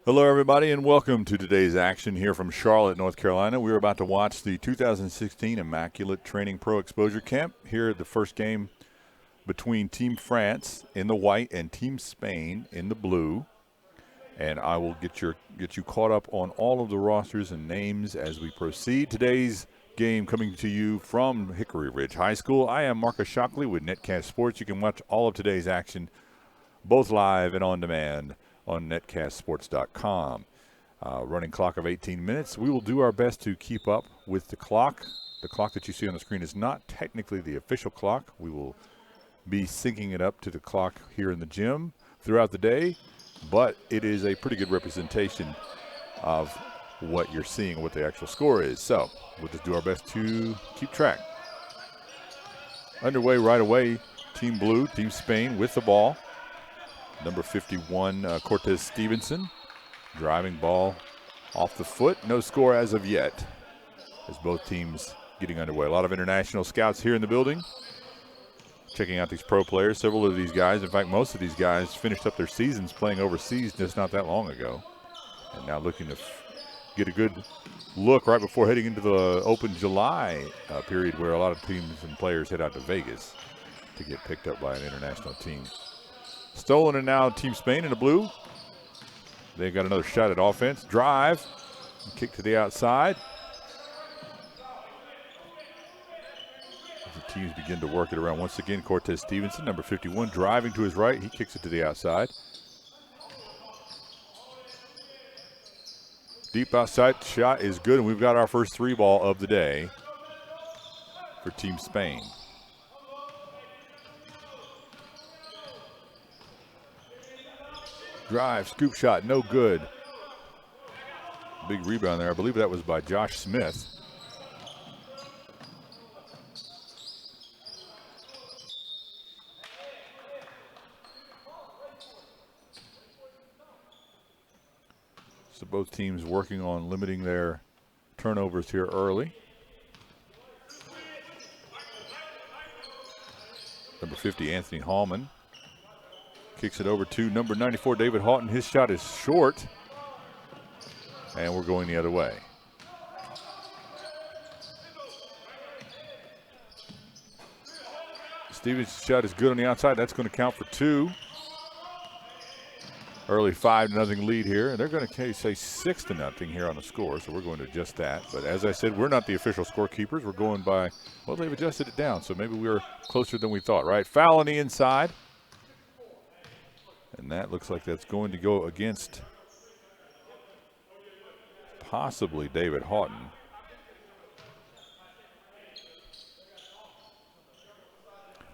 Hello, everybody, and welcome to today's action here from Charlotte, North Carolina. We're about to watch the 2016 Immaculate Training Pro Exposure Camp. Here at the first game between Team France in the white and Team Spain in the blue. And I will get you caught up on all of the rosters and names as we proceed. Today's game coming to you from Hickory Ridge High School. I am Marcus Shockley with Netcast Sports. You can watch all of today's action both live and on demand on netcastsports.com. Running clock of 18 minutes. We will do our best to keep up with the clock. The clock that you see on the screen is not technically the official clock. We will be syncing it up to the clock here in the gym throughout the day, but it is a pretty good representation of what you're seeing, what the actual score is. So we'll just do our best to keep track. Underway right away, Team Blue, Team Spain with the ball. Number 51, Cortez Stevenson, driving ball off the foot. No score as of yet as both teams getting underway. A lot of international scouts here in the building checking out these pro players. Several of these guys, in fact, most of these guys finished up their seasons playing overseas just not that long ago. And now looking to get a good look right before heading into the open July period where a lot of teams and players head out to Vegas to get picked up by an international team. Stolen and now Team Spain in the blue. They've got another shot at offense. Drive. Kick to the outside. As the teams begin to work it around once again, Cortez Stevenson, number 51, driving to his right. He kicks it to the outside. Deep outside shot is good, and we've got our first three ball of the day for Team Spain. Drive, scoop shot, no good. Big rebound there. I believe that was by Josh Smith. So both teams working on limiting their turnovers here early. Number 50, Anthony Hollman. Kicks it over to number 94, David Haughton. His shot is short, and we're going the other way. Stevens' shot is good on the outside. That's going to count for two. Early 5-0 lead here, and they're going to say 6-0 here on the score, so we're going to adjust that. But as I said, we're not the official scorekeepers. We're going by, well, they've adjusted it down, so maybe we're closer than we thought, right? Foul on the inside. And that looks like that's going to go against possibly David Haughton.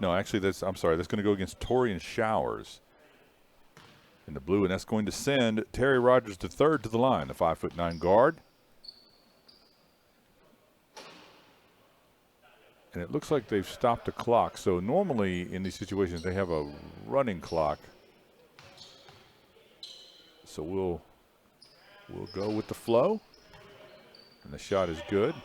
No, actually, that's going to go against Torian Showers in the blue, and that's going to send Terry Rogers III to the line, the 5'9" guard. And it looks like they've stopped the clock. So normally in these situations they have a running clock. So we'll go with the flow, and the shot is good.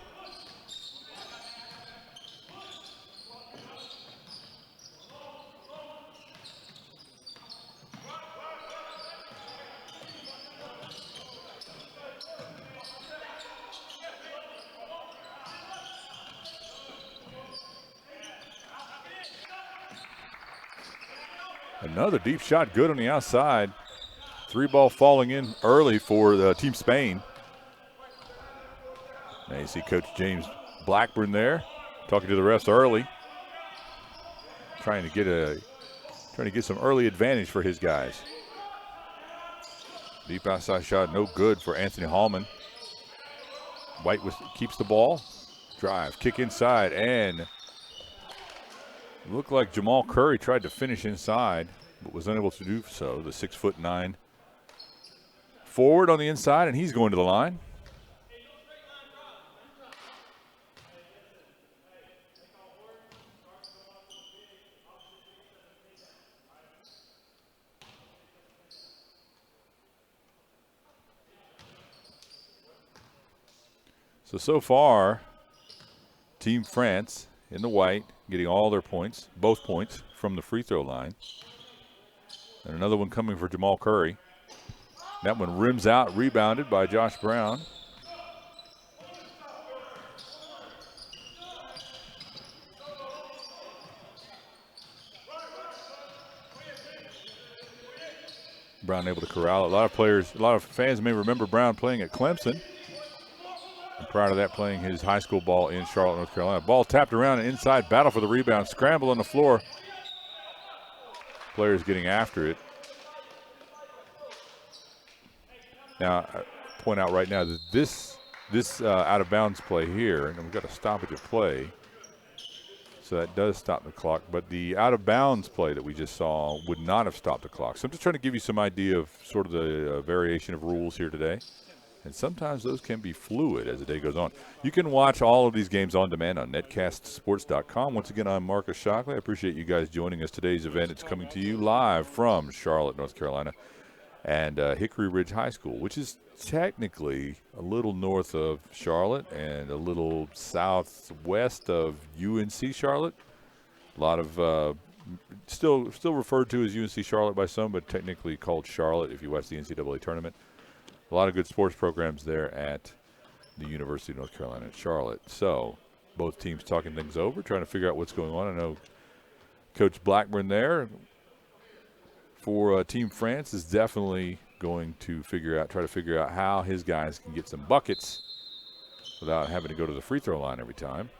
Another deep shot, good on the outside. Three ball falling in early for the Team Spain. Now you see Coach James Blackburn there talking to the refs early, trying to get some early advantage for his guys. Deep outside shot, no good for Anthony Hollman. White keeps the ball. Drive, kick inside, and looked like Jamal Curry tried to finish inside, but was unable to do so. The 6'9" forward on the inside, and he's going to the line. So far, Team France in the white getting all their points, both points from the free throw line. And another one coming for Jamal Curry. That one rims out, rebounded by Josh Brown. Brown able to corral it. A lot of players, a lot of fans may remember Brown playing at Clemson. And prior to that, playing his high school ball in Charlotte, North Carolina. Ball tapped around and inside, battle for the rebound. Scramble on the floor. Players getting after it. Now, I point out right now that this out of bounds play here, and we've got a stoppage of play. So that does stop the clock, but the out-of-bounds play that we just saw would not have stopped the clock. So I'm just trying to give you some idea of sort of the variation of rules here today. And sometimes those can be fluid as the day goes on. You can watch all of these games on demand on netcastsports.com. Once again, I'm Marcus Shockley. I appreciate you guys joining us. Today's event, it's coming to you live from Charlotte, North Carolina, and Hickory Ridge High School, which is technically a little north of Charlotte and a little southwest of UNC Charlotte. A lot of still referred to as UNC Charlotte by some, but technically called Charlotte if you watch the NCAA tournament. A lot of good sports programs there at the University of North Carolina at Charlotte. So both teams talking things over, trying to figure out what's going on. I know Coach Blackburn there for Team France is definitely going to try to figure out how his guys can get some buckets without having to go to the free throw line every time.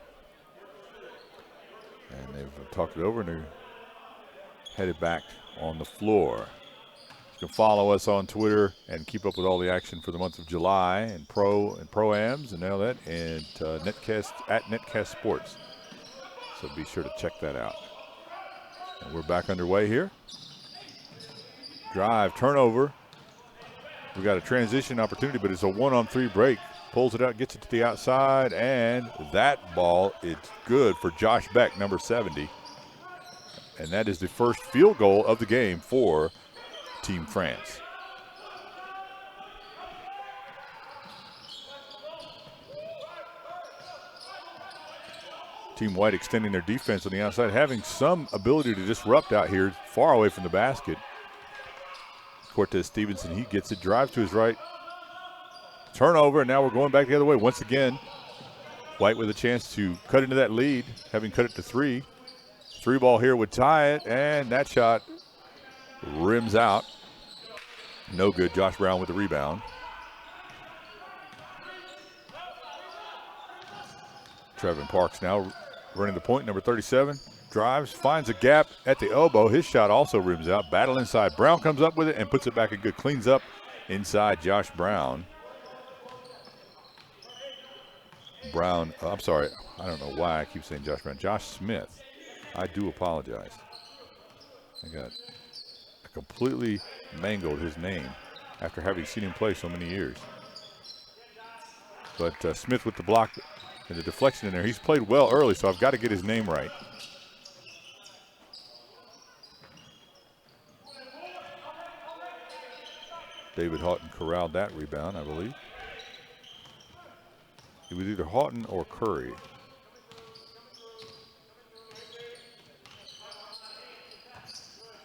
And they've talked it over and they're headed back on the floor. You can follow us on Twitter and keep up with all the action for the month of July and pro-ams and all that, and Netcast at Netcast Sports. So be sure to check that out. And we're back underway here. Drive, turnover. We got a transition opportunity, but it's a 1-on-3 break. Pulls it out, gets it to the outside, and that ball, it's good for Josh Beck, number 70. And that is the first field goal of the game for Team France. Team White extending their defense on the outside, having some ability to disrupt out here, far away from the basket. Cortez Stevenson, he gets it, drives to his right. Turnover, and now we're going back the other way once again. White with a chance to cut into that lead, having cut it to 3. 3-ball here would tie it, and that shot rims out. No good. Josh Brown with the rebound. Trevin Parks now running the point, number 37. Drives, finds a gap at the elbow. His shot also rims out. Battle inside. Brown comes up with it and puts it back in good. Cleans up inside Josh Brown. I'm sorry. I don't know why I keep saying Josh Brown. Josh Smith. I do apologize. I completely mangled his name after having seen him play so many years. But Smith with the block and the deflection in there. He's played well early, so I've got to get his name right. David Haughton corralled that rebound, I believe. It was either Haughton or Curry.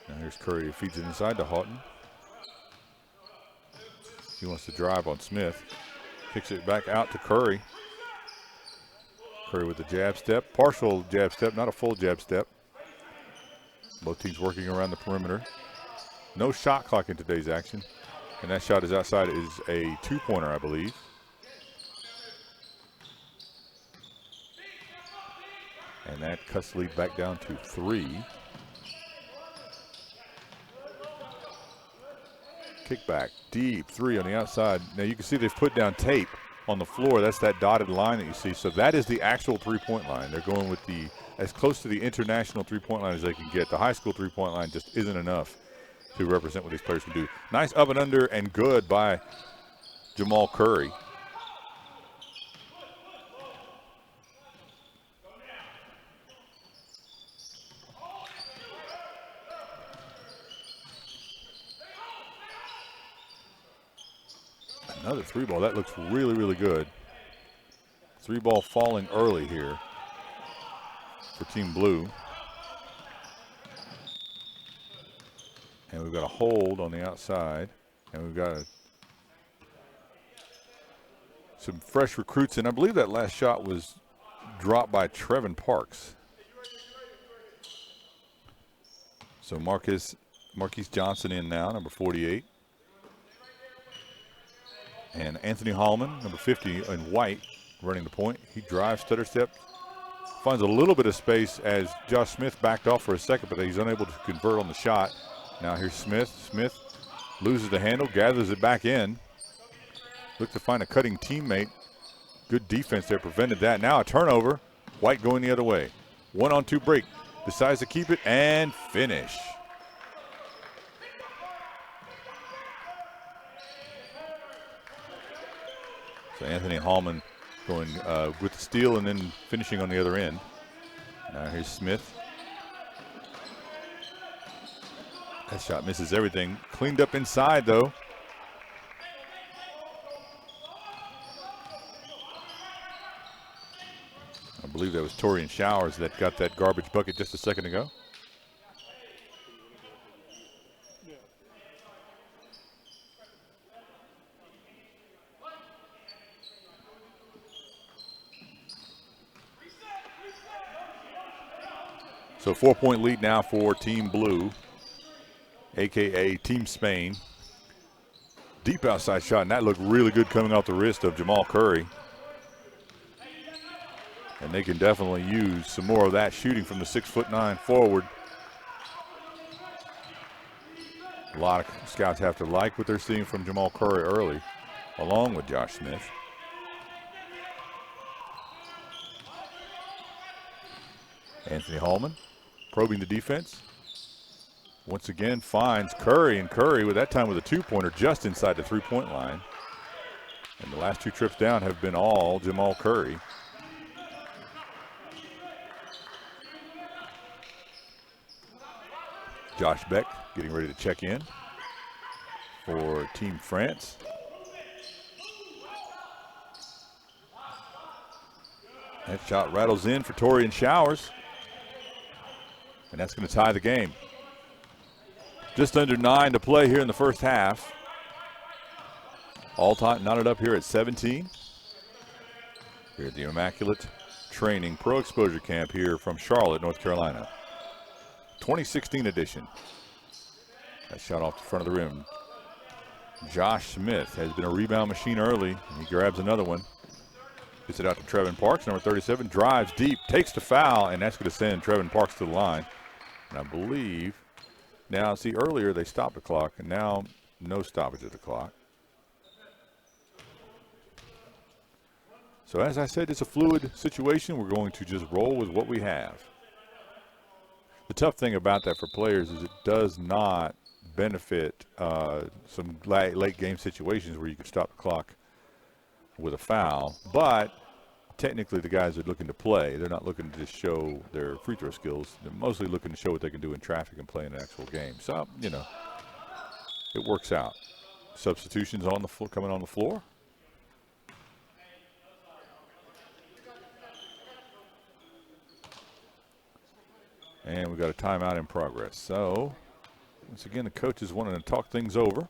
Now here's Curry, who feeds it inside to Haughton. He wants to drive on Smith. Kicks it back out to Curry. Curry with the jab step, partial jab step, not a full jab step. Both teams working around the perimeter. No shot clock in today's action. And that shot is outside, is a 2-pointer, I believe. And that cuts the lead back down to 3. Kickback, deep 3 on the outside. Now you can see they've put down tape on the floor. That's that dotted line that you see. So that is the actual 3-point line. They're going with as close to the international 3-point line as they can get. The high school 3-point line just isn't enough to represent what these players can do. Nice up and under and good by Jamal Curry. Another 3-ball. That looks really, really good. 3-ball falling early here for Team Blue. And we've got a hold on the outside. And we've got some fresh recruits, and I believe that last shot was dropped by Trevin Parks. So Marquis Johnson in now, number 48. And Anthony Hollman, number 50 in white, running the point. He drives, stutter step, finds a little bit of space as Josh Smith backed off for a second, but he's unable to convert on the shot. Now here's Smith. Smith loses the handle, gathers it back in. Look to find a cutting teammate. Good defense there, prevented that. Now a turnover. White going the other way. 1-on-2 break. Decides to keep it and finish. So Anthony Hollman going with the steal and then finishing on the other end. Now here's Smith. That shot misses everything. Cleaned up inside though. I believe that was Torian Showers that got that garbage bucket just a second ago. So 4-point lead now for Team Blue, AKA Team Spain. Deep outside shot, and that looked really good coming off the wrist of Jamal Curry. And they can definitely use some more of that shooting from the 6'9" forward. A lot of scouts have to like what they're seeing from Jamal Curry early, along with Josh Smith. Anthony Hollman probing the defense. Once again finds Curry, and Curry with that time with a two-pointer just inside the three-point line. And the last two trips down have been all Jamal Curry. Josh Beck getting ready to check in for Team France. That shot rattles in for Torian Showers. And that's going to tie the game. Just under 9 to play here in the first half. All time knotted up here at 17. Here at the Immaculate Training Pro Exposure Camp here from Charlotte, North Carolina. 2016 edition. That shot off the front of the rim. Josh Smith has been a rebound machine early, and he grabs another one. Gets it out to Trevin Parks, number 37, drives deep, takes the foul, and that's going to send Trevin Parks to the line. And I believe, now see earlier they stopped the clock, and now no stoppage of the clock. So as I said, it's a fluid situation. We're going to just roll with what we have. The tough thing about that for players is it does not benefit some late game situations where you can stop the clock with a foul, but technically the guys are looking to play. They're not looking to just show their free throw skills. They're mostly looking to show what they can do in traffic and play in an actual game. So, you know, it works out. Substitutions on the floor, coming on the floor. And we've got a timeout in progress. So, once again, the coaches wanting to talk things over.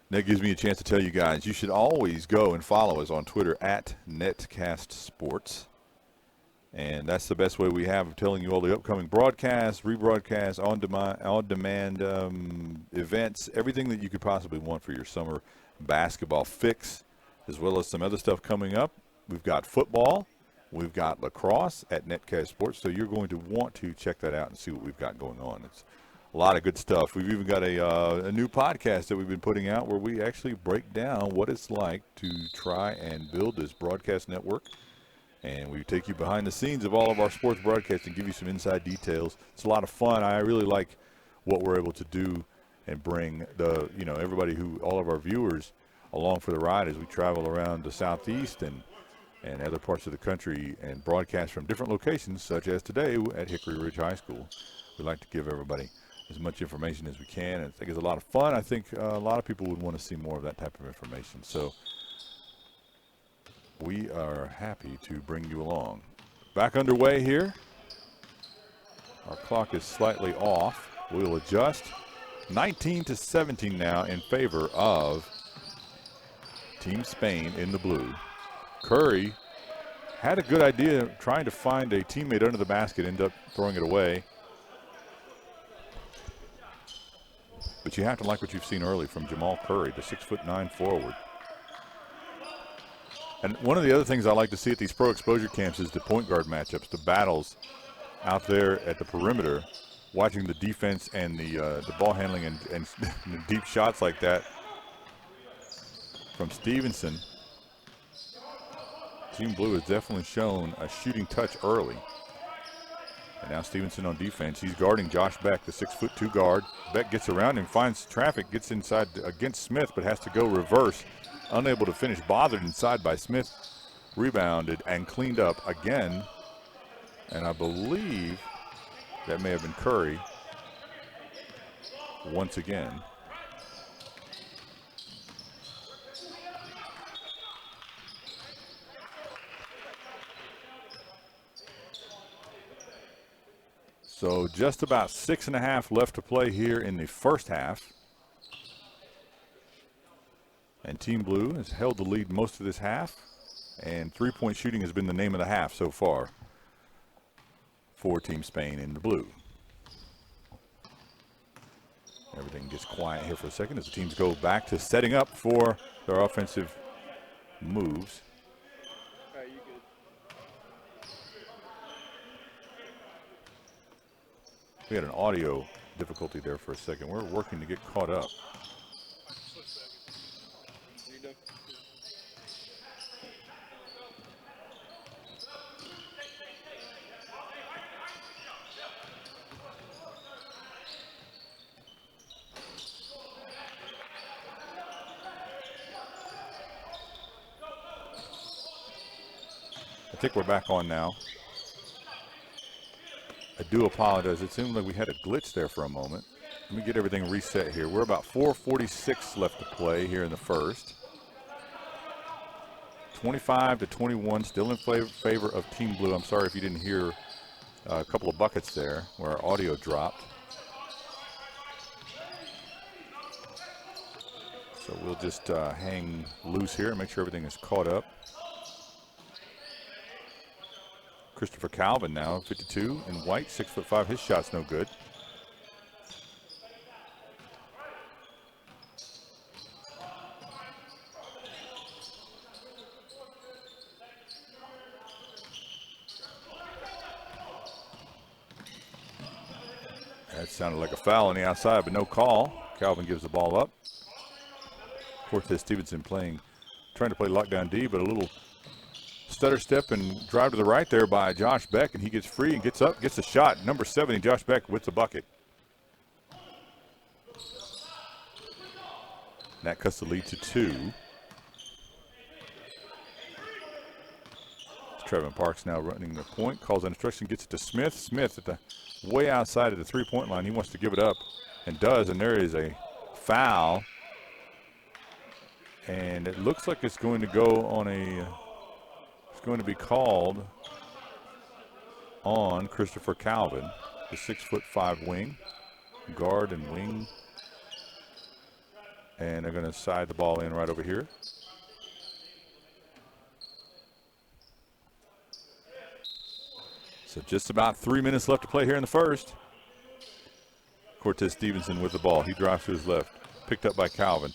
That gives me a chance to tell you guys, you should always go and follow us on Twitter at NetcastSports. And that's the best way we have of telling you all the upcoming broadcasts, rebroadcasts, on-demand events, everything that you could possibly want for your summer basketball fix, as well as some other stuff coming up. We've got football. We've got lacrosse at Netcast Sports, so you're going to want to check that out and see what we've got going on. It's a lot of good stuff. We've even got a new podcast that we've been putting out where we actually break down what it's like to try and build this broadcast network. And we take you behind the scenes of all of our sports broadcasts and give you some inside details. It's a lot of fun. I really like what we're able to do and bring everybody all of our viewers along for the ride as we travel around the Southeast and other parts of the country and broadcast from different locations, such as today at Hickory Ridge High School. We like to give everybody as much information as we can, and I think it's a lot of fun. I think a lot of people would want to see more of that type of information. So we are happy to bring you along. Back underway here. Our clock is slightly off. We'll adjust. 19-17 now in favor of Team Spain in the blue. Curry had a good idea trying to find a teammate under the basket, ended up throwing it away. But you have to like what you've seen early from Jamal Curry, the 6'9" forward. And one of the other things I like to see at these pro exposure camps is the point guard matchups, the battles out there at the perimeter, watching the defense and the ball handling and deep shots like that from Stevenson. Team Blue has definitely shown a shooting touch early. And now Stevenson on defense. He's guarding Josh Beck, the 6'2" guard. Beck gets around him, finds traffic, gets inside against Smith, but has to go reverse. Unable to finish, bothered inside by Smith. Rebounded and cleaned up again. And I believe that may have been Curry once again. So just about 6.5 left to play here in the first half. And Team Blue has held the lead most of this half. And three-point shooting has been the name of the half so far for Team Spain in the blue. Everything gets quiet here for a second as the teams go back to setting up for their offensive moves. We had an audio difficulty there for a second. We're working to get caught up. I think we're back on now. I do apologize. It seemed like we had a glitch there for a moment. Let me get everything reset here. We're about 4:46 left to play here in the first. 25-21, still in favor of Team Blue. I'm sorry if you didn't hear a couple of buckets there where our audio dropped. So we'll just hang loose here and make sure everything is caught up. Christopher Calvan now, 52, in white, 6'5". His shot's no good. That sounded like a foul on the outside, but no call. Calvan gives the ball up. Cortez Stevenson trying to play lockdown D, but a little stutter step and drive to the right there by Josh Beck, and he gets free and gets up, gets a shot. Number 70, Josh Beck with the bucket. That cuts the lead to 2. Trevin Parks now running the point, calls an instruction, gets it to Smith. Smith at the way outside of the three-point line. He wants to give it up and does, and there is a foul. And it looks like it's going to go on it's going to be called on Christopher Calvan, the 6'5" wing, guard and wing. And they're going to side the ball in right over here. So just about 3 minutes left to play here in the first. Cortez Stevenson with the ball. He drives to his left, picked up by Calvan.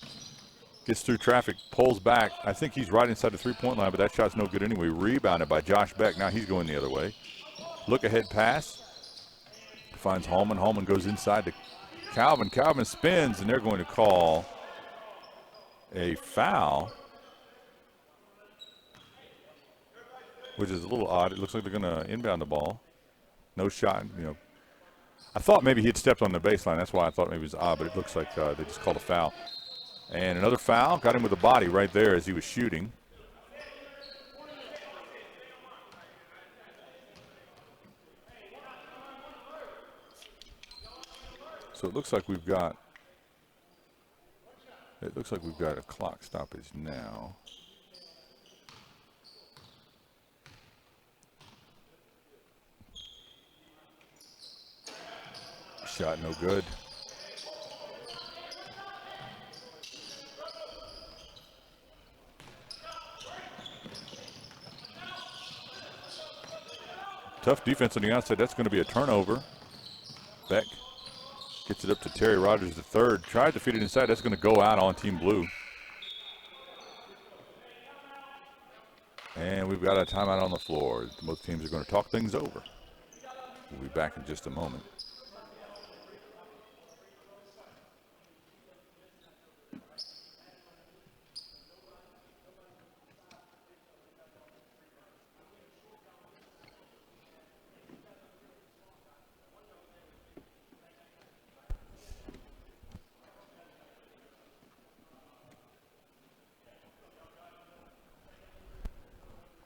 Gets through traffic, pulls back. I think he's right inside the three-point line, but that shot's no good anyway. Rebounded by Josh Beck. Now he's going the other way. Look ahead pass. Finds Hollman. Hollman goes inside to Calvan. Calvan spins, and they're going to call a foul, which is a little odd. It looks like they're going to inbound the ball. No shot, I thought maybe he had stepped on the baseline. That's why I thought maybe it was odd, but it looks like they just called a foul. And another foul, got him with the body right there as he was shooting. So it looks like we've got a clock stoppage now. Shot no good. Tough defense on the outside. That's going to be a turnover. Beck gets it up to Terry Rogers III. Tried to feed it inside. That's going to go out on Team Blue. And we've got a timeout on the floor. Both teams are going to talk things over. We'll be back in just a moment.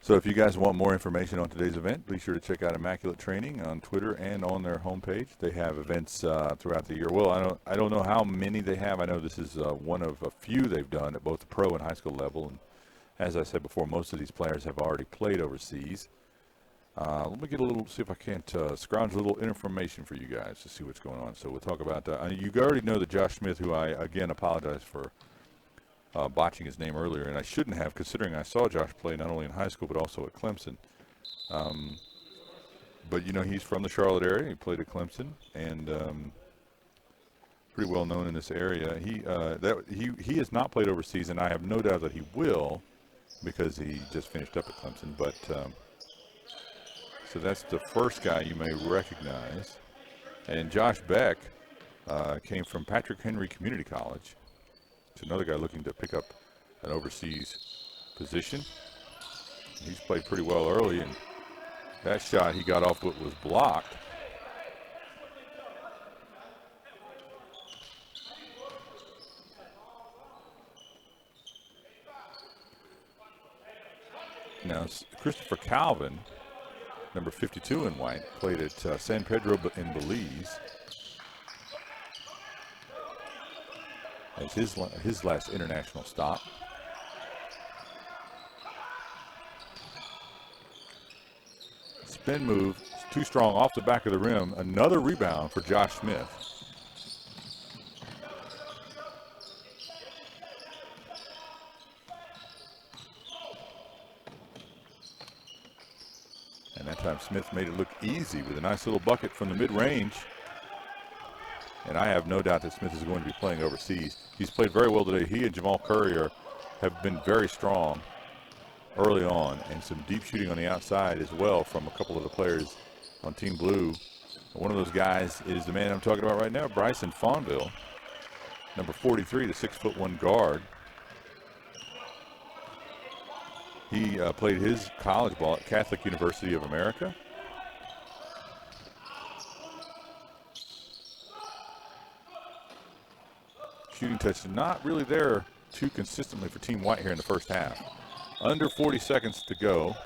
So if you guys want more information on today's event, be sure to check out Immaculate Training on Twitter and on their homepage. They have events throughout the year. Well, I don't know how many they have. I know this is one of a few they've done at both the pro and high school level. And as I said before, most of these players have already played overseas. Let me see if I can't scrounge a little information for you guys to see what's going on. So we'll talk about you already know that Josh Smith, who I, again, apologize for botching his name earlier, and I shouldn't have, considering I saw Josh play not only in high school but also at Clemson. But, you know, he's from the Charlotte area. He played at Clemson and pretty well known in this area. He has not played overseas, and I have no doubt that he will because he just finished up at Clemson. But so that's the first guy you may recognize. And Josh Beck came from Patrick Henry Community College. It's another guy looking to pick up an overseas position. He's played pretty well early, and that shot he got off what was blocked. Now, Christopher Calvan, number 52 in white, played at San Pedro in Belize. As his last international stop. Spin move, too strong off the back of the rim. Another rebound for Josh Smith. And that time Smith made it look easy with a nice little bucket from the mid-range. And I have no doubt that Smith is going to be playing overseas. He's played very well today. He and Jamal Curry have been very strong early on, and some deep shooting on the outside as well from a couple of the players on Team Blue. One of those guys is the man I'm talking about right now, Bryson Fonville, number 43, the 6'1" guard. He played his college ball at Catholic University of America. Shooting touch not really there too consistently for Team White here in the first half. Under 40 seconds to go.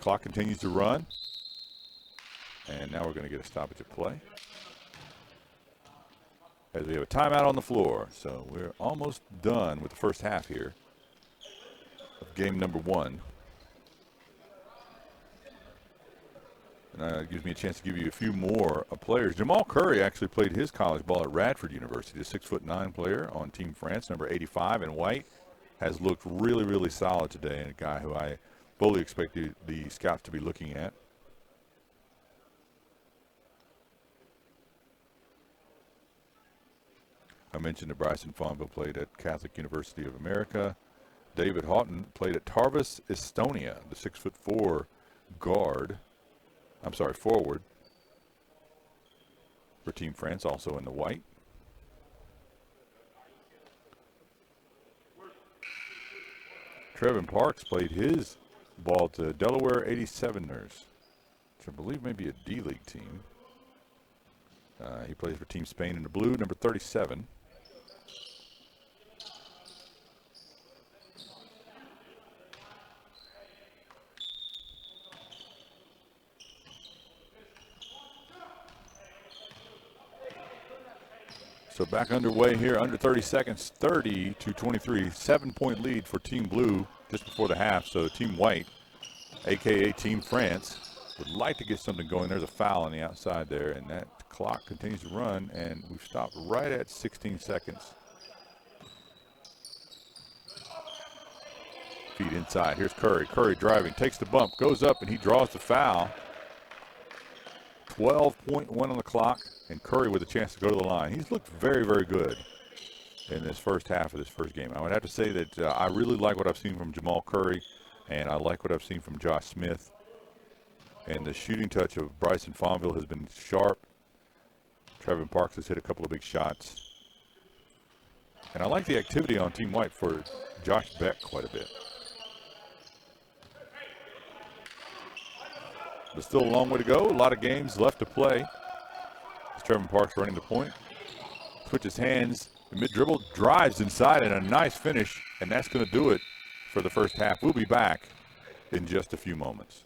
Clock continues to run. And now we're going to get a stoppage of play. As we have a timeout on the floor. So we're almost done with the first half here of game number 1. And it gives me a chance to give you a few more players. Jamal Curry actually played his college ball at Radford University, a 6'9" player on Team France, number 85 in white. Has looked really, really solid today, and a guy who I fully expect the scouts to be looking at. I mentioned that Bryson Fonville played at Catholic University of America. David Haughton played at Tarvis, Estonia, the 6'4" forward for Team France, also in the white. Trevin Parks played his ball to Delaware 87ers, which I believe may be a D-League team. He plays for Team Spain in the blue, number 37. So back underway here, under 30 seconds, 30-23, 7-point lead for Team Blue just before the half. So Team White, a.k.a. Team France, would like to get something going. There's a foul on the outside there, and that clock continues to run, and we've stopped right at 16 seconds. Feed inside. Here's Curry. Curry driving, takes the bump, goes up, and he draws the foul. 12.1 on the clock, and Curry with a chance to go to the line. He's looked very, very good in this first half of this first game. I would have to say that I really like what I've seen from Jamal Curry, and I like what I've seen from Josh Smith. And the shooting touch of Bryson Fonville has been sharp. Trevin Parks has hit a couple of big shots. And I like the activity on Team White for Josh Beck quite a bit. But still a long way to go. A lot of games left to play. As Trevin Parks running the point. Switches hands. The mid-dribble drives inside and a nice finish. And that's going to do it for the first half. We'll be back in just a few moments.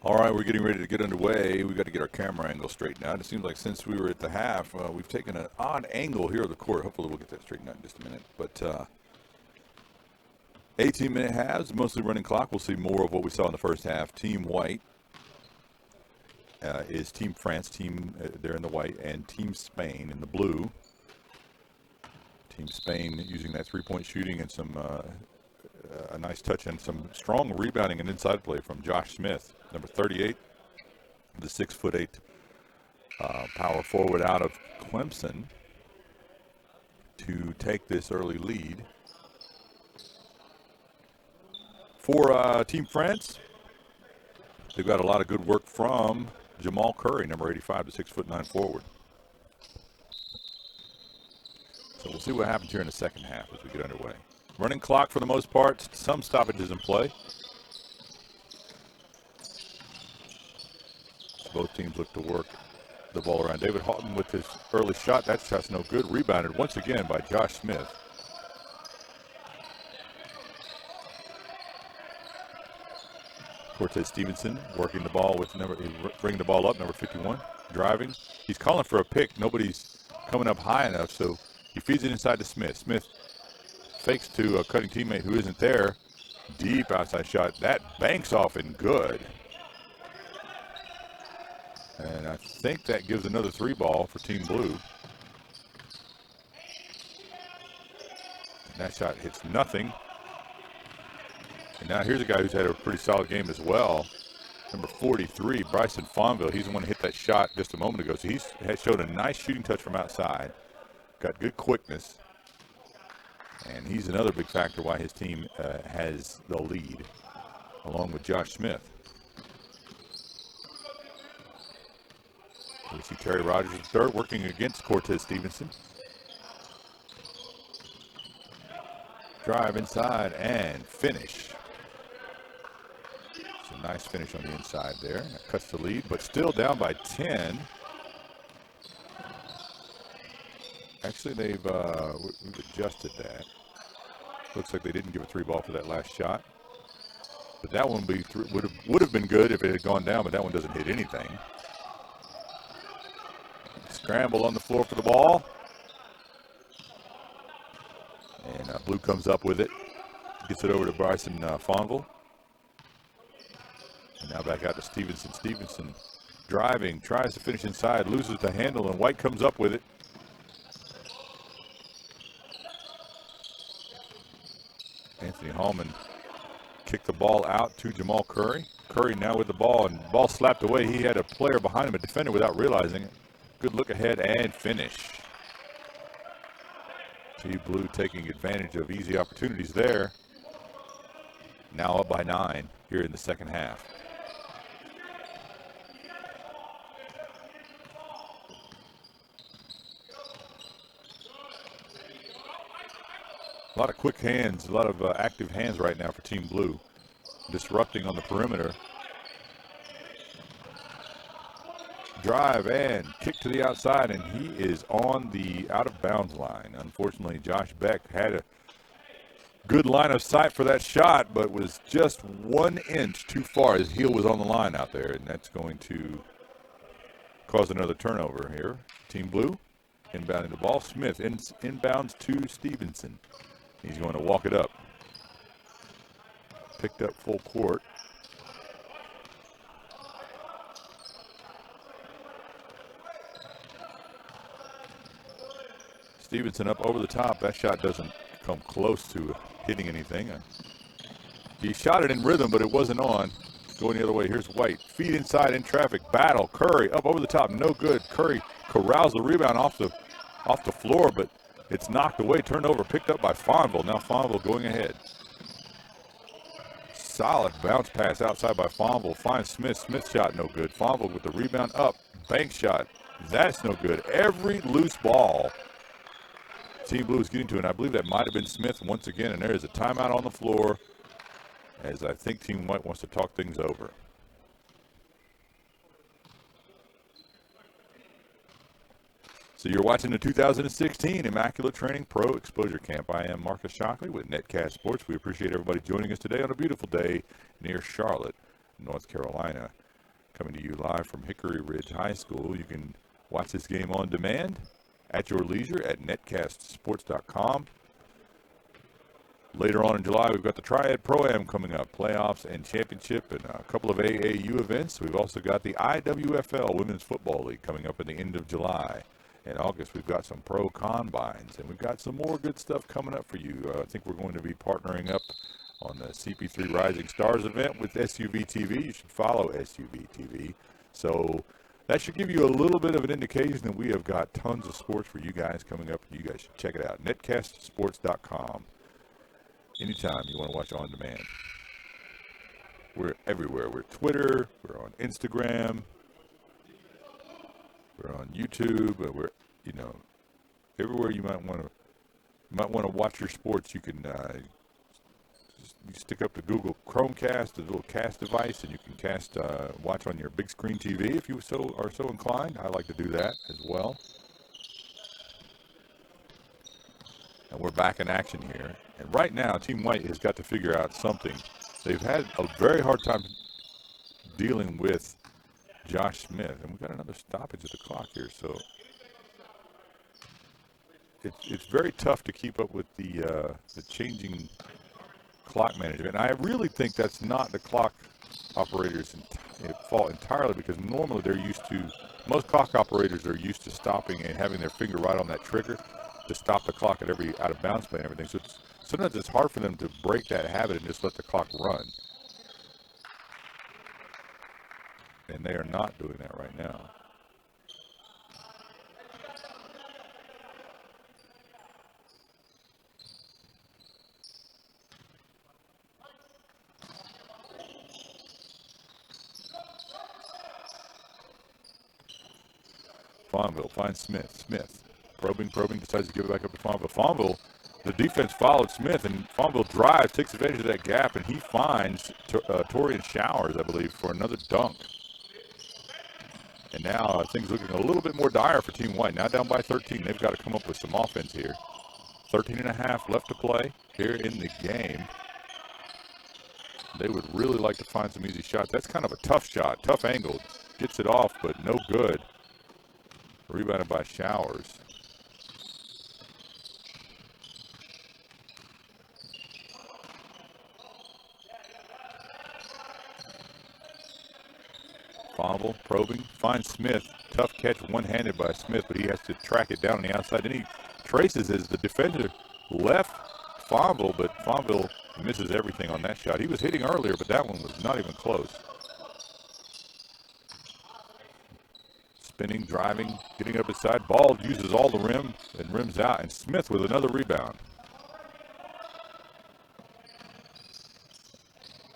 All right, we're getting ready to get underway. We've got to get our camera angle straightened out. It seems like since we were at the half, we've taken an odd angle here of the court. Hopefully we'll get that straightened out in just a minute. But 18-minute halves, mostly running clock. We'll see more of what we saw in the first half. Team White is Team France. They're in the white, and Team Spain in the blue. Team Spain using that three-point shooting and some a nice touch and some strong rebounding and inside play from Josh Smith, number 38, the 6'8" power forward out of Clemson, to take this early lead. For Team France, they've got a lot of good work from Jamal Curry, number 85, the 6'9" forward. So we'll see what happens here in the second half as we get underway. Running clock for the most part, some stoppages in play. Both teams look to work the ball around. David Haughton with his early shot. That shot's no good. Rebounded once again by Josh Smith. Cortez Stevenson working the ball with bringing the ball up, number 51, driving. He's calling for a pick. Nobody's coming up high enough, so he feeds it inside to Smith. Smith fakes to a cutting teammate who isn't there. Deep outside shot. That banks off and good. And I think that gives another three ball for Team Blue. And that shot hits nothing. And now here's a guy who's had a pretty solid game as well. Number 43, Bryson Fonville. He's the one who hit that shot just a moment ago. So he's showed a nice shooting touch from outside. Got good quickness. And he's another big factor why his team has the lead, along with Josh Smith. We see Terry Rogers in third, working against Cortez Stevenson. Drive inside and finish. It's a nice finish on the inside there. That cuts the lead, but still down by 10. Actually, we've adjusted that. Looks like they didn't give a 3-ball for that last shot. But that one would have been good if it had gone down, but that one doesn't hit anything. Scramble on the floor for the ball. And Blue comes up with it. Gets it over to Bryson Fonville. And now back out to Stevenson. Stevenson driving, tries to finish inside, loses the handle, and White comes up with it. Anthony Hollman kicked the ball out to Jamal Curry. Curry now with the ball, and the ball slapped away. He had a player behind him, a defender, without realizing it. Good look ahead and finish. See Blue taking advantage of easy opportunities there. Now up by 9 here in the second half. A lot of quick hands, a lot of active hands right now for Team Blue. Disrupting on the perimeter. Drive and kick to the outside, and he is on the out-of-bounds line. Unfortunately, Josh Beck had a good line of sight for that shot, but was just 1 inch too far. His heel was on the line out there, and that's going to cause another turnover here. Team Blue inbounding the ball. Smith inbounds to Stevenson. He's going to walk it up. Picked up full court. Stevenson up over the top. That shot doesn't come close to hitting anything. He shot it in rhythm, but it wasn't on. Going the other way. Here's White. Feet inside in traffic. Battle. Curry up over the top. No good. Curry corrals the rebound off the floor, but it's knocked away. Turned over. Picked up by Fonville. Now Fonville going ahead. Solid bounce pass outside by Fonville. Finds Smith. Smith shot no good. Fonville with the rebound up. Bank shot. That's no good. Every loose ball Team Blue is getting to, and I believe that might have been Smith once again, and there is a timeout on the floor as I think Team White wants to talk things over. So you're watching the 2016 Immaculate Training Pro Exposure Camp. I am Marcus Shockley with Netcast Sports. We appreciate everybody joining us today on a beautiful day near Charlotte, North Carolina. Coming to you live from Hickory Ridge High School. You can watch this game on demand at your leisure at netcastsports.com. Later on in July, we've got the Triad Pro-Am coming up, playoffs and championship, and a couple of AAU events. We've also got the IWFL Women's Football League coming up at the end of July. In August, we've got some pro combines, and we've got some more good stuff coming up for you. I think we're going to be partnering up on the CP3 Rising Stars event with SUV TV. You should follow SUV TV. So that should give you a little bit of an indication that we have got tons of sports for you guys coming up. You guys should check it out. netcastsports.com. Anytime you want to watch on demand. We're everywhere. We're Twitter. We're on Instagram. We're on YouTube. We're, everywhere you might want to watch your sports. You can you stick up the Google Chromecast, the little cast device, and you can watch on your big screen TV if you are so inclined. I like to do that as well. And we're back in action here. And right now, Team White has got to figure out something. They've had a very hard time dealing with Josh Smith. And we've got another stoppage of the clock here. So it's very tough to keep up with the changing clock management. And I really think that's not the clock operators' fault entirely, because normally most clock operators are used to stopping and having their finger right on that trigger to stop the clock at every out of bounds play and everything. So sometimes it's hard for them to break that habit and just let the clock run. And they are not doing that right now. Fonville finds Smith. Smith probing, decides to give it back up to Fonville. Fonville, the defense followed Smith, and Fonville drives, takes advantage of that gap, and he finds Torian Showers, I believe, for another dunk. And now things looking a little bit more dire for Team White. Now down by 13. They've got to come up with some offense here. 13 and a half left to play here in the game. They would really like to find some easy shots. That's kind of a tough shot, tough angle. Gets it off, but no good. Rebounded by Showers. Fonville probing, finds Smith. Tough catch, one-handed by Smith, but he has to track it down on the outside. Then he traces as the defender left Fonville, but Fonville misses everything on that shot. He was hitting earlier, but that one was not even close. Spinning, driving, getting up his side. Ball uses all the rim and rims out, and Smith with another rebound.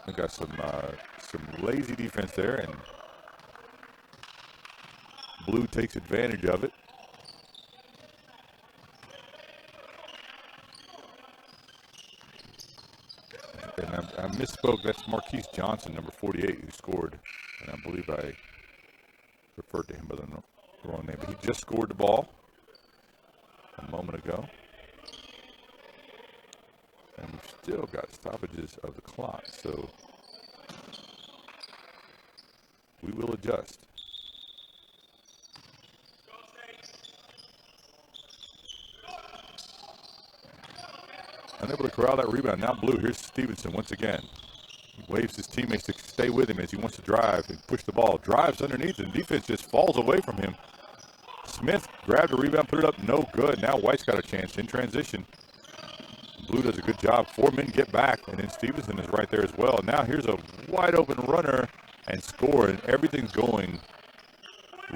They got some lazy defense there, and Blue takes advantage of it. And I misspoke. That's Marquis Johnson, number 48, who scored. And I believe I referred to him by the wrong name. But he just scored the ball a moment ago. And we've still got stoppages of the clock. So we will adjust. Unable to corral that rebound. Now Blue. Here's Stevenson once again. He waves his teammates to stay with him as he wants to drive and push the ball. Drives underneath, and defense just falls away from him. Smith grabbed a rebound, put it up, no good. Now White's got a chance in transition. Blue does a good job. 4 men get back, and then Stevenson is right there as well. Now here's a wide open runner and score, and everything's going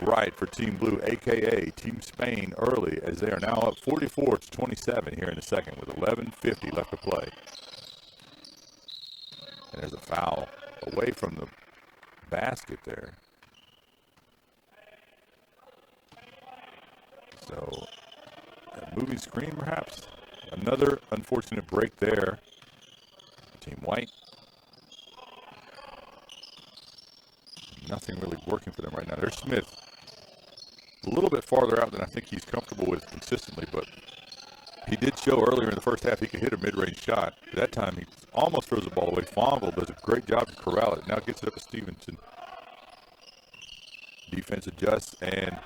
right for Team Blue, a.k.a. Team Spain, early, as they are now up 44-27 here in the second with 11:50 left to play. And there's a foul away from the basket there. So, a moving screen perhaps. Another unfortunate break there. Team White. Nothing really working for them right now. There's Smith. A little bit farther out than I think he's comfortable with consistently, but he did show earlier in the first half he could hit a mid-range shot. That time he almost throws the ball away. Fonville does a great job to corral it. Now gets it up to Stevenson. Defense adjusts, and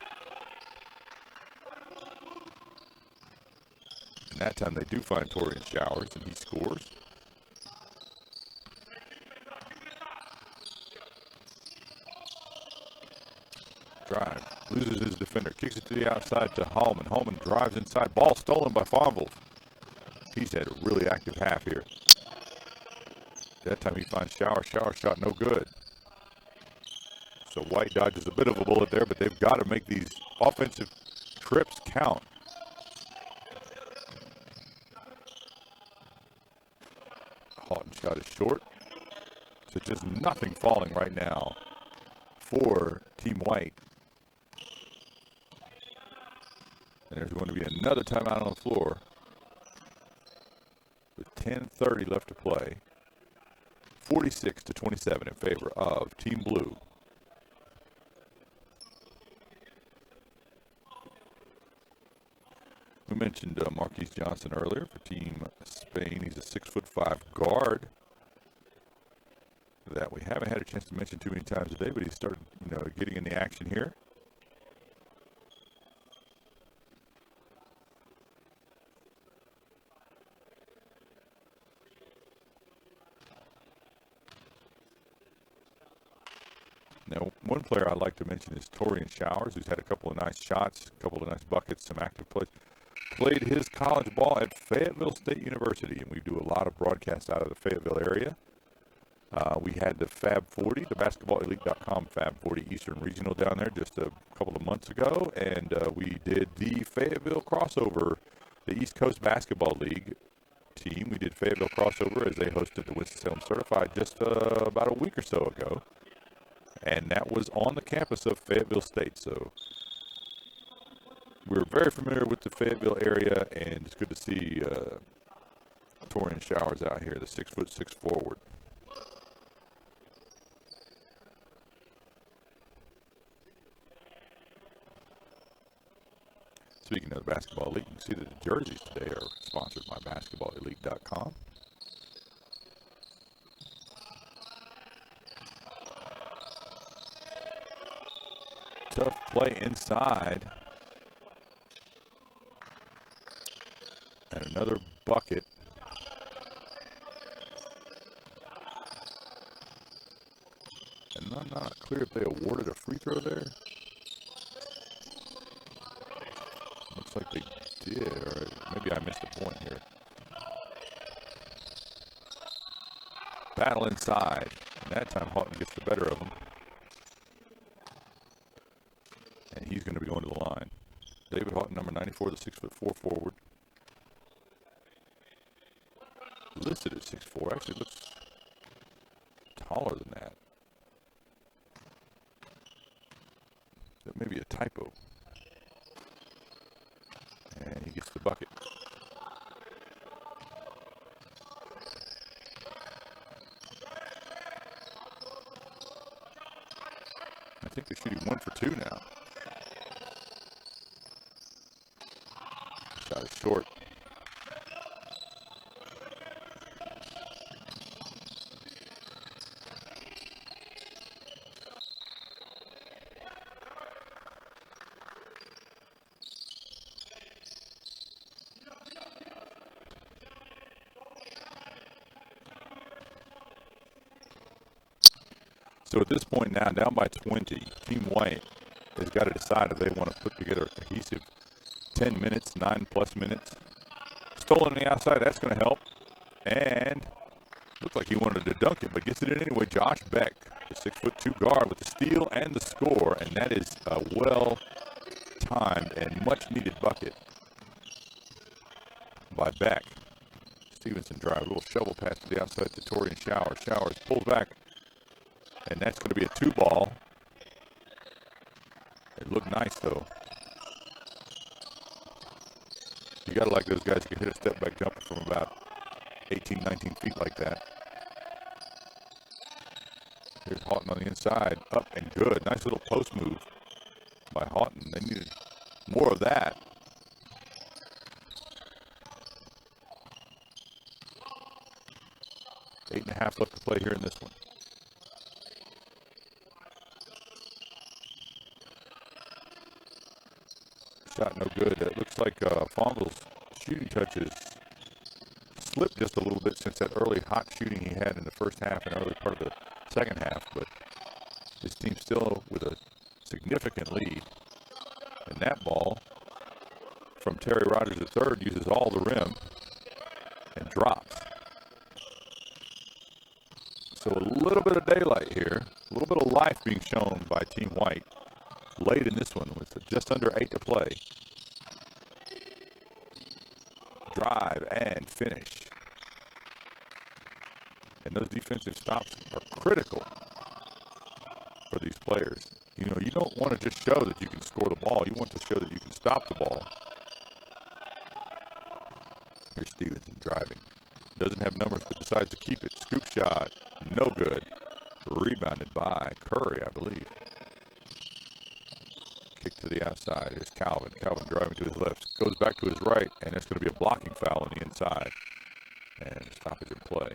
that time they do find Torian Showers, and he scores. Drive. Loses his defender. Kicks it to the outside to Hollman. Hollman drives inside. Ball stolen by Fonville. He's had a really active half here. That time he finds Showers. Showers shot no good. So White dodges a bit of a bullet there, but they've got to make these offensive trips count. Haughton shot is short. So just nothing falling right now for Team White. And there's going to be another timeout on the floor with 10:30 left to play. 46-27 in favor of Team Blue. We mentioned Marquis Johnson earlier for Team Spain. He's a 6'5" guard that we haven't had a chance to mention too many times today, but he started, getting in the action here. Now, one player I'd like to mention is Torian Showers, who's had a couple of nice shots, a couple of nice buckets, some active plays. Played his college ball at Fayetteville State University, and we do a lot of broadcasts out of the Fayetteville area. We had the Fab 40, the BasketballElite.com Fab 40 Eastern Regional down there just a couple of months ago, and we did the Fayetteville crossover, the East Coast Basketball League team. We did Fayetteville crossover as they hosted the Winston-Salem Certified just about a week or so ago. And that was on the campus of Fayetteville State. So we're very familiar with the Fayetteville area, and it's good to see Torian Showers out here, the 6'6" forward. Speaking of the Basketball Elite, you can see that the jerseys today are sponsored by BasketballElite.com. Tough play inside. And another bucket. And I'm not clear if they awarded a free throw there. Looks like they did, or maybe I missed a point here. Battle inside. And that time Haughton gets the better of him. And he's going to be going to the line. David Haughton, number 94, the 6'4" forward. Listed at 6'4", actually looks taller than that. That may be a typo. And he gets the bucket. I think they're shooting 1 for 2 now. Shot is short. So at this point now, down by 20, Team White has got to decide if they want to put together a cohesive 10 minutes, 9+ minutes. Stolen on the outside, that's going to help. And looked like he wanted to dunk it, but gets it in anyway. Josh Beck, the 6'2" guard, with the steal and the score, and that is a well-timed and much-needed bucket by Beck. Stevenson drive, a little shovel pass to the outside to Torian Showers. Showers pulls back. And that's going to be a 2-ball. It looked nice, though. You got to like those guys who can hit a step-back jumper from about 18, 19 feet like that. Here's Haughton on the inside. Up and good. Nice little post move by Haughton. They needed more of that. Eight and a half left to play here in this one. Shot no good. It looks like Fonville's shooting touches slipped just a little bit since that early hot shooting he had in the first half and early part of the second half, but his team's still with a significant lead. And that ball from Terry Rogers III uses all the rim and drops. So a little bit of daylight here, a little bit of life being shown by Team White late in this one with just under 8 to play. Drive and finish. And those defensive stops are critical for these players. You know, you don't want to just show that you can score the ball. You want to show that you can stop the ball. Here's Stevenson driving. Doesn't have numbers, but decides to keep it. Scoop shot, no good. Rebounded by Curry, I believe. Kick to the outside. Here's Calvan. Calvan driving to his left. Goes back to his right, and it's going to be a blocking foul on the inside. And stoppage in play.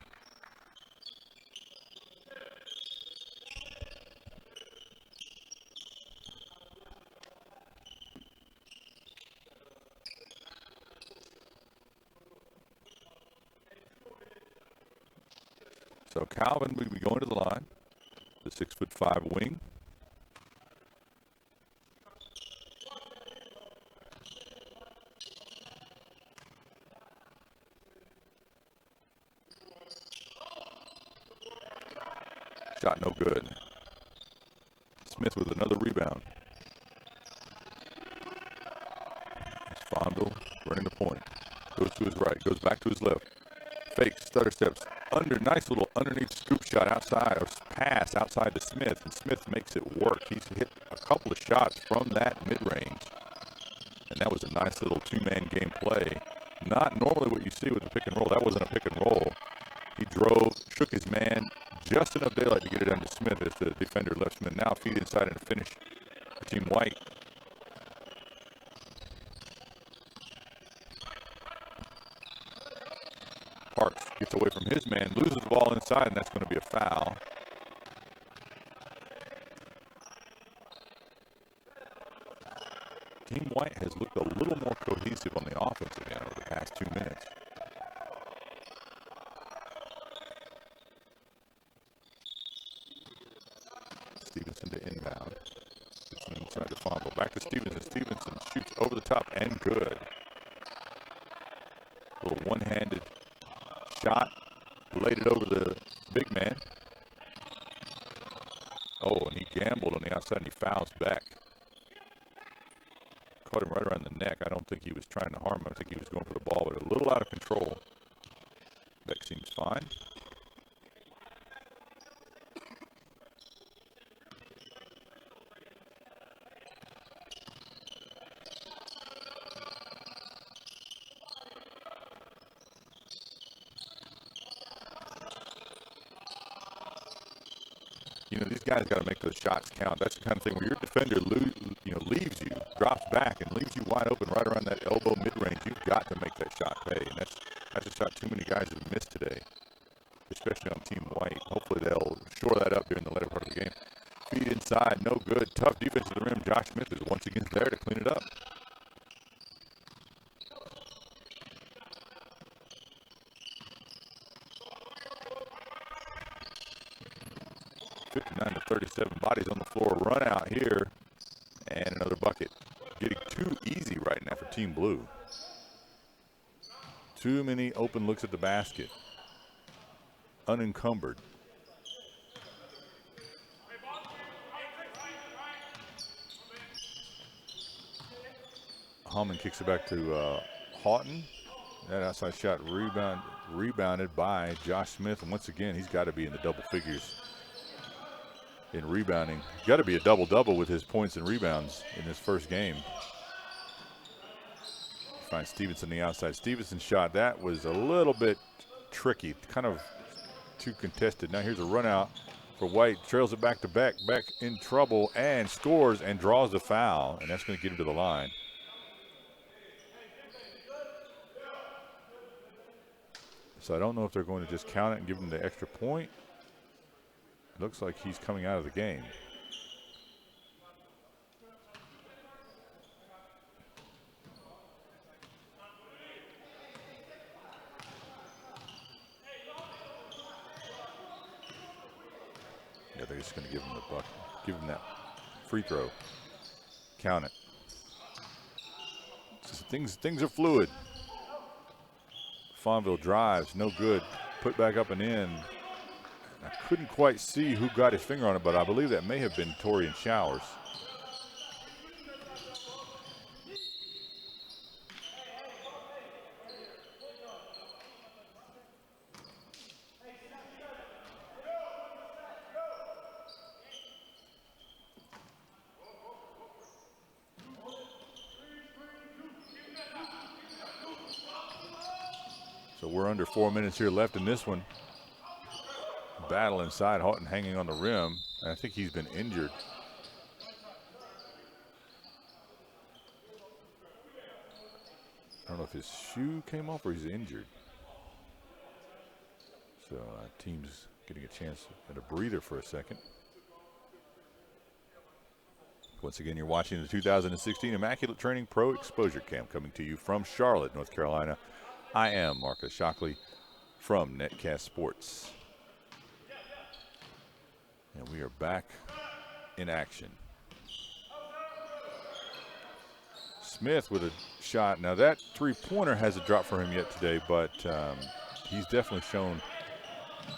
So Calvan will be going to the line, the 6'5" wing. Shot no good. Smith with another rebound. Fonville running the point. Goes to his right, goes back to his left. Fakes, stutter steps. Nice little underneath scoop shot outside, or pass outside to Smith, and Smith makes it work. He's hit a couple of shots from that mid-range, And that was a nice little two-man game play. Not normally what you see with the pick and roll. That wasn't a pick and roll. He drove, shook his man, just enough daylight to get it under Smith as the defender left Smith. Now feed inside and finish for Team White. Parks gets away from his man, loses the ball inside, and that's going to be a foul. Team White has looked a little more cohesive on the offensive end over the past 2 minutes. Stevenson to inbound. Stevenson inside to Fonville. Back to Stevenson. Stevenson shoots over the top and good. A little one-handed shot. Laid it over the big man. Oh, and he gambled on the outside and he fouls back. Caught him right around the neck. I don't think he was trying to harm him. I think he was going for the ball, but a little out of control. Beck seems fine. You know, these guys got to make those shots count. That's the kind of thing where your defender leaves you, drops back, and leaves you wide open right around that elbow mid-range. You've got to make that shot pay, and that's a shot too many guys have missed today, especially on Team White. Hopefully they'll shore that up during the later part of the game. Feed inside, no good. Tough defense to the rim. Josh Smith is once again there to clean it up. .37 bodies on the floor. Run out here, and another bucket. Getting too easy right now for Team Blue. Too many open looks at the basket. Unencumbered. Hollman kicks it back to Haughton. That outside shot rebounded by Josh Smith, and once again he's got to be in the double figures in rebounding. Got to be a double-double with his points and rebounds in this first game. Finds Stevenson on the outside. Stevenson's shot, that was a little bit tricky, kind of too contested. Now here's a run out for White. Trails it back to Beck. Beck in trouble and scores and draws the foul, and that's going to get him to the line. So I don't know if they're going to just count it and give him the extra point. Looks like he's coming out of the game. Yeah, they're just going to give him the bucket, give him that free throw. Count it. Just things are fluid. Fonville drives, no good. Put back up and in. I couldn't quite see who got his finger on it, but I believe that may have been Torian Showers. So we're under 4 minutes here left in this one. Battle inside, Haughton hanging on the rim. I think he's been injured. I don't know if his shoe came off or he's injured. So team's getting a chance at a breather for a second. Once again, you're watching the 2016 Immaculate Training Pro Exposure Camp coming to you from Charlotte, North Carolina. I am Marcus Shockley from Netcast Sports. And we are back in action. Smith with a shot. Now that three-pointer hasn't dropped for him yet today, but he's definitely shown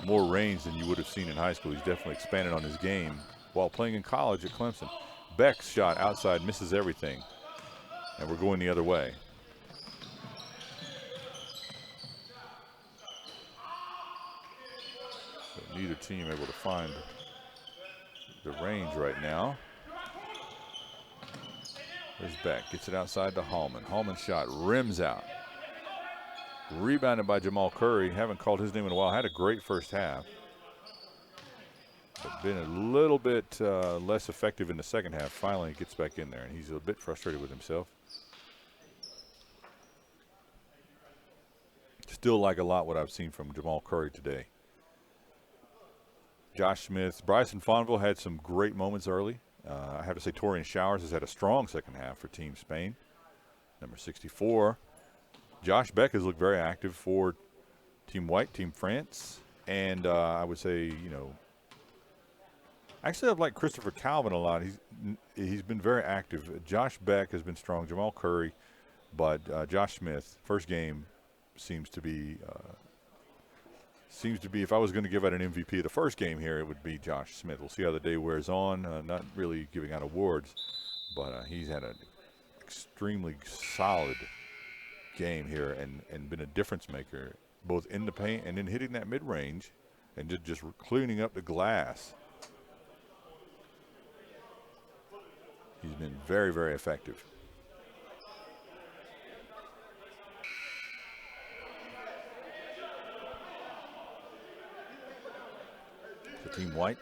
more range than you would have seen in high school. He's definitely expanded on his game while playing in college at Clemson. Beck's shot outside misses everything, and we're going the other way. So neither team able to find the range right now. There's Beck. Gets it outside to Hollman. Hollman's shot rims out. Rebounded by Jamal Curry. Haven't called his name in a while. Had a great first half. But been a little bit less effective in the second half. Finally gets back in there, and he's a bit frustrated with himself. Still like a lot what I've seen from Jamal Curry today. Josh Smith. Bryson Fonville had some great moments early. I have to say Torian Showers has had a strong second half for Team Spain. Number 64. Josh Beck has looked very active for Team White, Team France. And I would say, actually I've liked Christopher Calvan a lot. He's been very active. Josh Beck has been strong. Jamal Curry. But Josh Smith, first game, seems to be, if I was going to give out an MVP of the first game here, it would be Josh Smith. We'll see how the day wears on. Not really giving out awards, but he's had an extremely solid game here and been a difference maker, both in the paint and in hitting that mid-range and just cleaning up the glass. He's been very, very effective. So Team White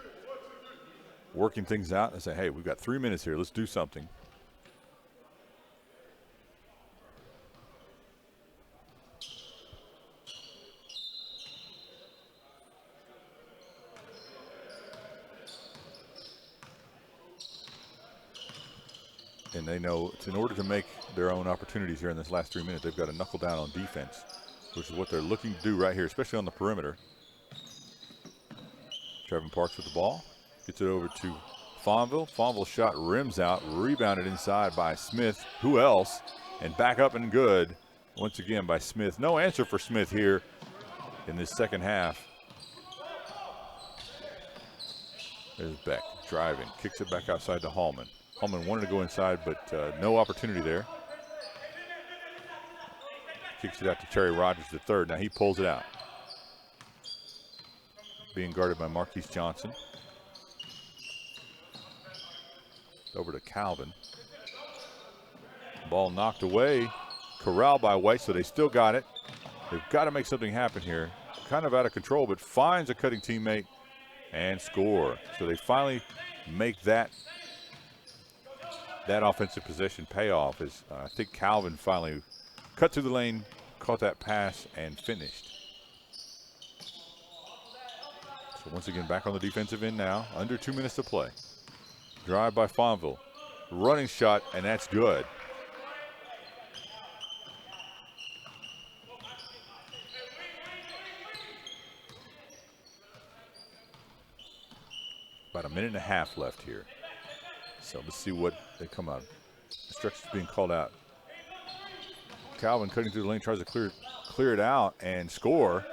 working things out and say, hey, we've got 3 minutes here. Let's do something. And they know it's in order to make their own opportunities here in this last 3 minutes, they've got to knuckle down on defense, which is what they're looking to do right here, especially on the perimeter. Trevin Parks with the ball. Gets it over to Fonville. Fonville's shot rims out, rebounded inside by Smith. Who else? And back up and good once again by Smith. No answer for Smith here in this second half. There's Beck driving, kicks it back outside to Hollman. Hollman wanted to go inside, but no opportunity there. Kicks it out to Terry Rogers, the third. Now he pulls it out. Being guarded by Marquis Johnson. Over to Calvan. Ball knocked away. Corralled by White, so they still got it. They've got to make something happen here. Kind of out of control, but finds a cutting teammate and score. So they finally make that offensive possession payoff. As I think Calvan finally cut through the lane, caught that pass, and finished. So once again, back on the defensive end now. Under 2 minutes to play. Drive by Fonville. Running shot, and that's good. About a minute and a half left here. So let's see what they come out. Instructions being called out. Calvan cutting through the lane, tries to clear it out and score.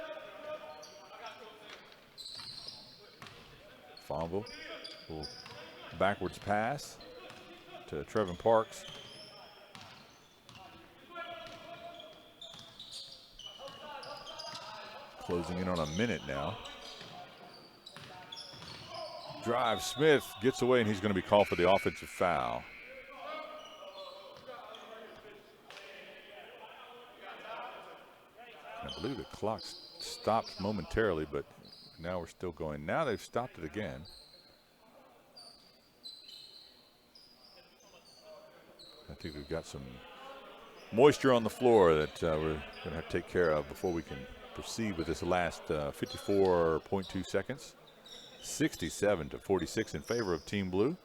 Fonville, little backwards pass to Trevin Parks. Closing in on a minute now. Drive, Smith gets away, and he's going to be called for the offensive foul. I believe the clock stopped momentarily, but now we're still going. Now they've stopped it again. I think we've got some moisture on the floor that we're going to have to take care of before we can proceed with this last 54.2 seconds. 67-46 in favor of Team Blue.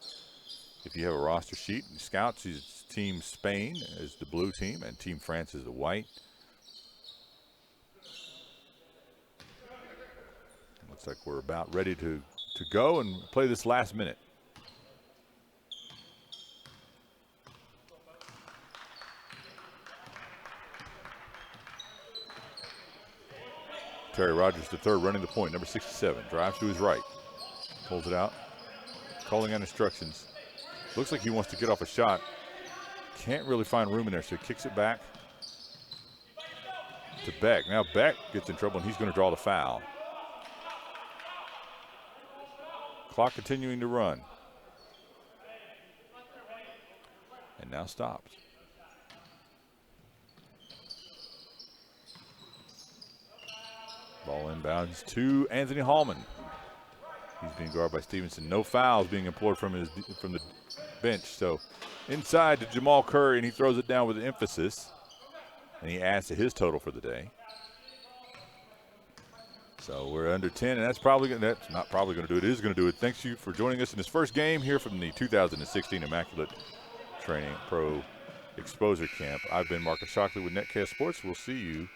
If you have a roster sheet, Scouts is Team Spain is the blue team, and Team France is the white. Looks like we're about ready to go and play this last minute. Terry Rogers, the third, running the point, number 67. Drives to his right. Pulls it out. Calling on instructions. Looks like he wants to get off a shot. Can't really find room in there, so he kicks it back to Beck. Now Beck gets in trouble, and he's going to draw the foul. Clock continuing to run. And now stops. Ball inbounds to Anthony Hollman. He's being guarded by Stevenson. No fouls being implored from the bench. So inside to Jamal Curry, and he throws it down with emphasis. And he adds to his total for the day. So we're under 10, and that's not probably going to do it. It is going to do it. Thanks you for joining us in this first game here from the 2016 Immaculate Training Pro Exposure Camp. I've been Marcus Shockley with Netcast Sports. We'll see you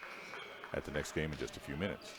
at the next game in just a few minutes.